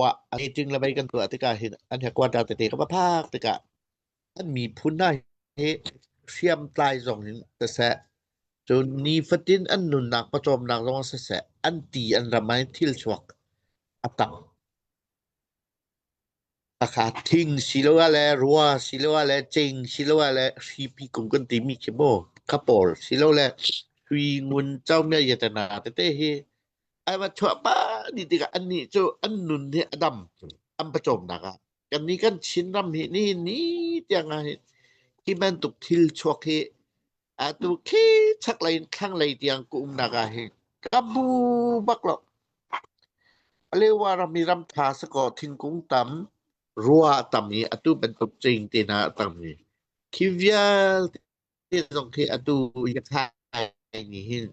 ว่าอันนี้จึงระบายกันตัวติกาเห็นอันแหกว่าดาวเตะก็มาภาคติกาอันมีพุ่นได้เสียมปลายส่งถึงตะแสจนนีฟตินอันนุนนักประจอมนักลงแสอันตีอันระมัยทิลชวกอัตักอาคาทิ้งสิโลวะแลรัวสิโลวะแลเจงสิโลวะแลชีปีกุงกันติมีเขโมคาปอลสิโลแลคุยงุนเจ้าเมียยตนาเตเฮไอ้ว่าชั่วป้านี่ติกะอันนี้เจ้าอันนุนเฮอดํอันประจอมนักกันนี้กันชินรำนี่จังไงที่มันตุกทิลชวกเฮตุเคชักไหลข้างไหลเตียงกุมนากาเฮกับูบักหรอกเลวารามีรำทาสกอทิ้งกุงตำรัวตำนี้อตุเป็นตุกจริงตีนาตำนี้คิวยาที่ตรงที่อตุยะทายนี่หิน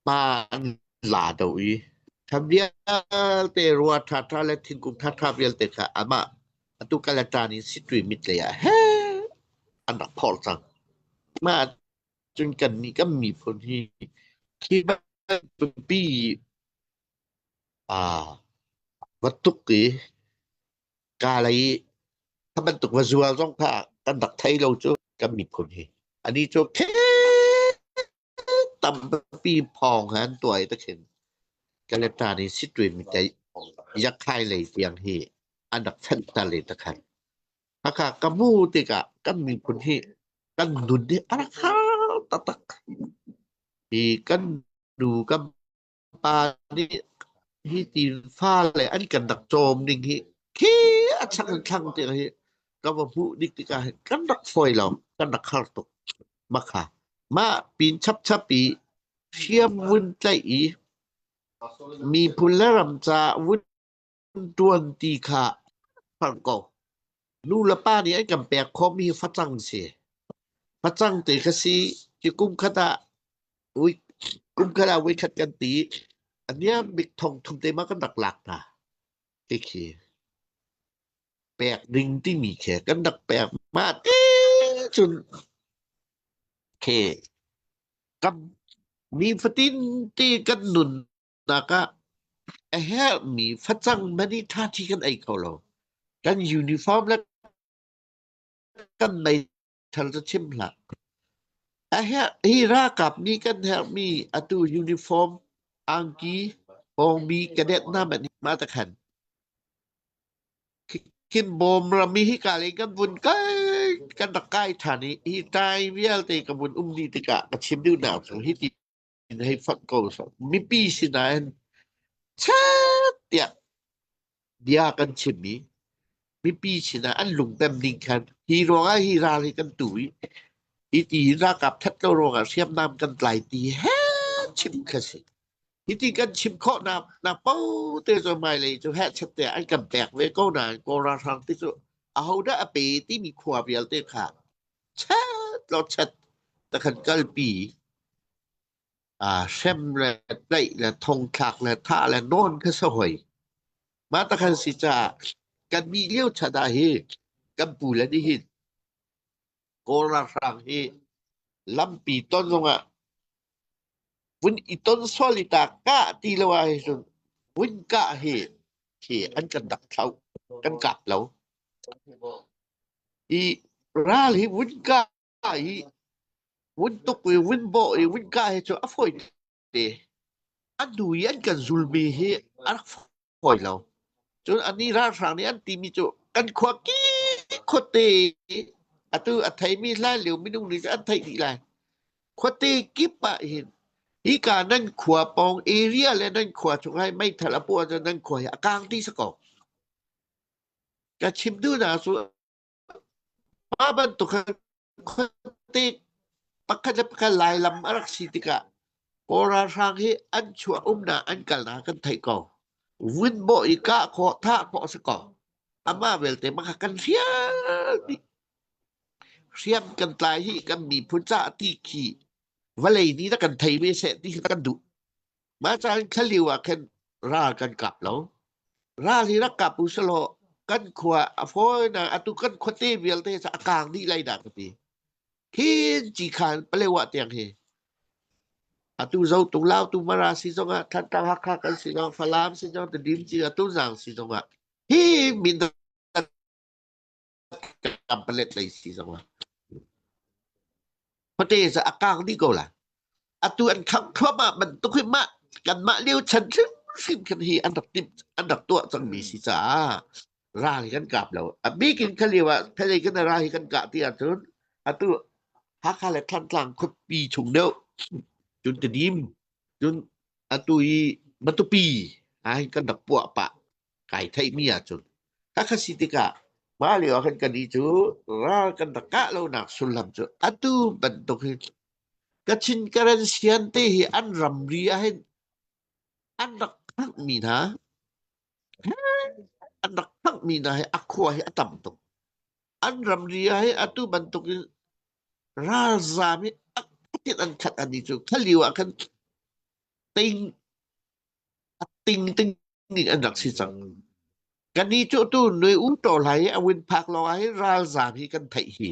มาลาดวีทำเดียเตรัวทาและทิ้งกุงทาเบียลเตค่ะอามาอตุกาลตานี่สิตรีมิตเลยเฮอันดับพอลจังมาจนกันนี้ก็มีผลที่คิดว่าเป็นปีวัตถุกิกาอะไรถ้ามันตกวิชวลต้องค่ะกันดักไทยเราจะก็มีผลที่อันนี้จะแค่ต่ำปีพองหันตัวไอ้ตะเข็นกาเลตานี่สิตรีมิตแต่ยักษ์ไข่เลยเสียงที่อันดับชั้นตะเลยตะขันถ้ากะมูติกะก็มีผลที่กันดุนนี่อะไรครับตักที่กันดูกับปานี่ที่ตีนฟ้าเลยอันกันดักโจมนี่ที่อัดชังคังติกะก็บ่ผู้ดิกติกะกันดักฝอยเรากันดักคาร์ตกมาค่ะมาปีนชับปีเชียมวุ่นใจอีมีพุลรำจาวุ่นตวนตีค่ะฟังก่อนูละป้านี่ไอ้กำแปกคอมีฟัดจังสิฟัดจังเตกะสิจิกุมคตะอุ้ยกุมคตะไว้ขัดกันตีอันเนี้ยบิกทองทุมเตมากันดักหลักนะเคแปกดึงที่มีแขกกันดักแปกมากจนเคกับมีฟตินที่กันหนุนนะคะไอ้แฮมีฟัดจังมันนี่ท่าที่กันไอ้เขาเรากันยูนิฟอร์มแล้วกันในทัลชิมละไอ้ฮีรากับมีกันแฮมีอตูยูนิฟอร์มอังกีปองมีกระเด็ดหน้าแบบนี้มาตะขันคินบอมรามีฮิกาเลกันบุญกันตะไกฐานีฮิตายเวียลเตกับบุญดีติกะกระชิมดูหนาวสฮิติให้ฟักโกสมีปีสินายชาเตียเดียกันชิมีมีปีสินะอันลุงแต้มดิงคันฮีโร่ฮีราเลยกันตุยอีตีรากับทัดเจ้าโรงเสียมน้ำกันไหลตีแฮชิมคสิอีตีกันชิมเคาะน้ำเป้าเตจไม่เลยจะแฮชัดแต่อันกำแตกเวโก้นานโกราทางที่สุดเอาได้อเปที่มีขวบเยลเตค่ะชัดเราชัดตะขันกัลปีเช่มและได้และทงคักและท่าและโน่นก็สวยมาตะคันสิจากันมีเลี้ยวชะดาเฮกันปูและดิหินโกราสังเฮลำปีต้นลงวุ้นอีต้นซอลิตากะตีละวาเฮสุนวุ้นกะเฮอันกันดักเขากันกลับแล้วอีราลีวุ้นกะอีวุ้นตุกวุ้นโบวุ้นกะเฮจอฟอยเดอันดูยันกันซุลมีเฮอันฟอยแล้วจนอันนี้ราสังนี้อันตีมีจุกันขวากี้โคเตอตุอัไทยมีหลายเหลียวมีนุ่งนี่อันไทยดีหลายโคเตกิปะเห็นอีกานั่นขวาปองเอเรียและนั่นขวาช่วงให้ไม่ทะละปัวจะนั่นขวากลางที่สกอกกะชิมดูนะสุมาบันตุกโคเตปักจะปักลายลำอรักสิติกะโกราสังเฮอันชัวนาอันกัลนากันไทยก่อวินโบอีกะขอท่าขอสกออามาเวลเตมากันเสียมกันตายที่กันมีพุทธะที่ขี่วะเลยนี้ถ้ากันไทยไม่เสร็จที่กันดุมาจากขลิวกันรากันกลับแล้วราที่รักกับอุสโลกันขวาโฟนะอตุกันโคเตเวลเตสากลางที่ไรดักปีคินจีคานเปลวะเตียงเฮ atu zau tu lao tu mara si zonga than ta hakha kan si no falam si no te dim ji atu zang si zonga hi min kampalet lai si zonga pate sa akang di ko la atu an kham khama man tu khim ma kan ma liu chanซึ่งkan hiอันดับตัวจังมีสิจ้าราhi kanกลับแล้วมีกินคะเรียกว่าทะเลกันราhi kanกะที่อันatu hakha le than tlang khut pi chung deu jun te dim jun atui matupi ai kan dak puak pa kai thai mia jun hakha sitika ma liu kan kan di chu ra kan dak ka lo nak sulam chu atu bentuk kachin karan sian te hi an ram ria hin an dak mi na an dak mi na hi akwa hi atam tu an ram ria hi atu bentuk ra zami atit an khat an di chu khaliwa kan ting ni an dak si chang kan ni chu tu noi u to lai awin phak lo ai ra zam hi kan thai hi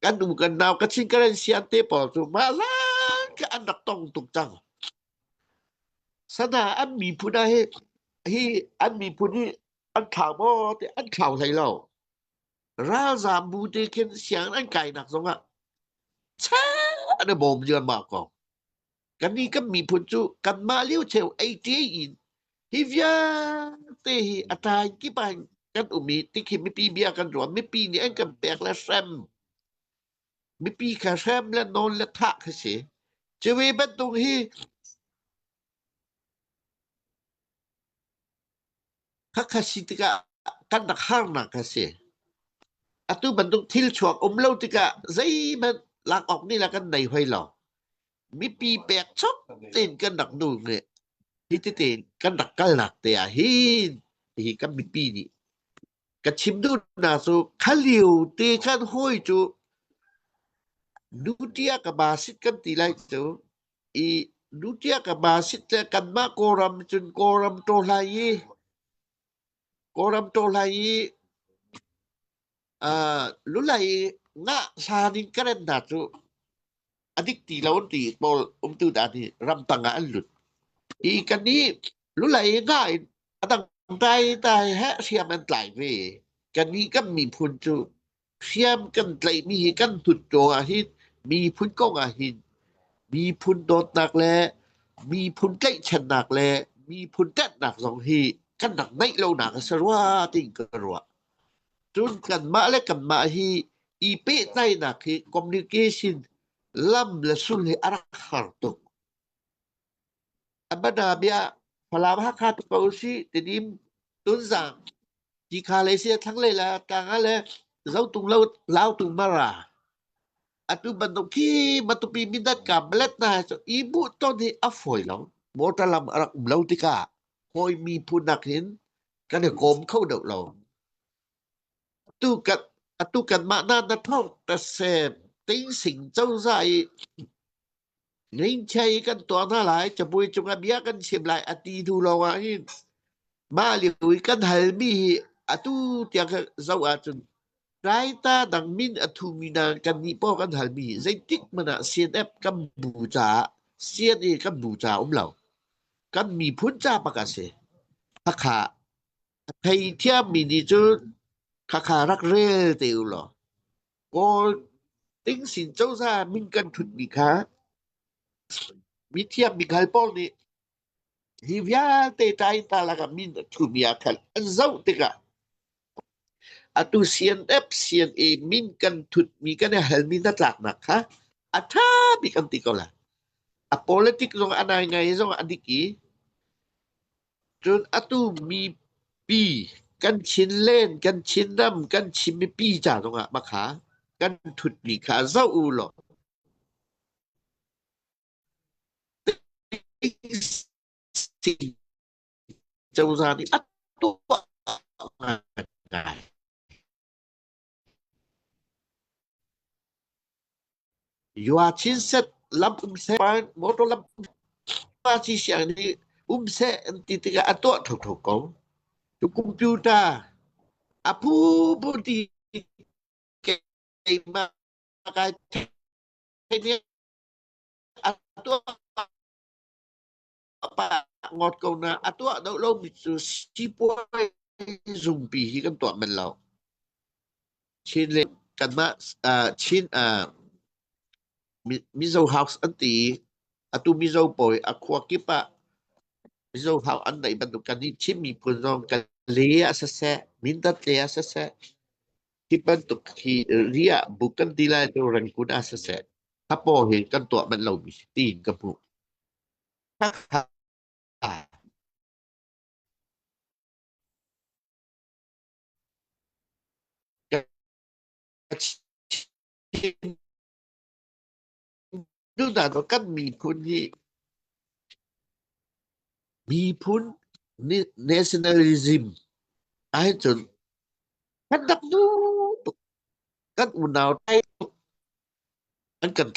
kan du kan naw ka chin kan sian te po chu ma la ka an dak tong tuk chang sana an mi pu da hi an mi pu ni an khao mo te an khao lai lo ra zam bu te ken siang an kai nak song a cha an bom jan ma ko kan ni kan mi pu chu kan ma liu cheu ai te in hivya te hi atay ki ban kan umi tikhi mi pi bia kan ro mi pi ni an kan pek la sam mi pi ka sam la non la tha ka se chewe ban tung hi khakasitika kan dak har na ka se atu ban tung thil chuak lo tika zai ban lak ok ni la kan dai hoi lo mi pi pek chok ten kan dak nu nge hi te ten kan dak kal nak te a hi kan mi pi ni ka chim du na so khaliu te kan hoi chu dutia ka basit kan ti lai chu dutia ka basit le kan ma koram chun koram to lai lu lai nga sa nin kan na chu adik ti lawan ti pol tu da ni ram tanga an lut kan ni lu lai nga atang tai ha siam an tlai ve kan ni kan mi phun chu siam kan tlai mi kan tut jo a hiมีพุนก้องอาหินมีพุนโดดหนักแลมีพุนใกล้ฉันหนักแลมีพุนแตดหนักสองทีกันหนักในเราหนักสรัวติงกรัวจนกันมาและกันมาฮีอีเป้ใต้หนักฮี communication ล่ำและสุนให้อารักขารตุกอันบดาเบียพลาบฮักคาตุกอุชีติดิมตุนสังจีคาเลเซียทั้งเลยละกางอะไรเราตุงเราตุงมาราatu bandok ki matupi mindat ka belet na so ibu to ni afoy lang mo talam arak umlaw tika hoy mi punak hin kan kom khau dau lo atu kan ma na na thau ta se ting sing châu sai ning chai kan to na lai cha bui chung abia kan sim lai ati thu lo wa hin ma liu kan hal mi atu tia ka zau a chun raita dang min athumina kan ni po kan halmi zaitik mana cnf kan buja cna kan buja umlaw kan mi phuncha pakase hakha thai thia mini chu khakha rak rel teu lo ko ting sin chau sa min kan thut mi kha mi thia mi gal pol ni hivya te tai ta la kan min thumia khan an zau tika atu CNF CNA min kan thut mi kan hal min tlak nak ha atha bi kan ti ko la a politic long anay ngai zong adiki chun atu mi pi kan chin len kan chin ram kan chim mi pi cha dong a ma kha kan thut mi kha zau u lo châu ra ni atu ngai yua chin set lam se pan moto lam pa chi siang ni se ti tiga ato thok thok ko tu computer apu budi ke ma kai ni ตัวปางอดกงนะอะตัวเรามีสิป่วยซุมปีที่กันตัวมันเราชินเลยกันมาชินมิโซเฮาส์อันตีอะตุมิโซปอยอะควากิปะมิโซเฮาอันไหนบรรดุกันนี่ชินมีพุนรองกันเลียซะแซมินตัดเลียซะแซที่บรรดุที่เรียบุกันดีลาโดรังกุนาซะแซถ้าพอเห็นกันตัวมันเรามีตีนกับผู้ดูด่าตัวกันมีพุนที่มีพุน nationalism ไอ้จนกันดักดูกันอุณาวไทยมันกัน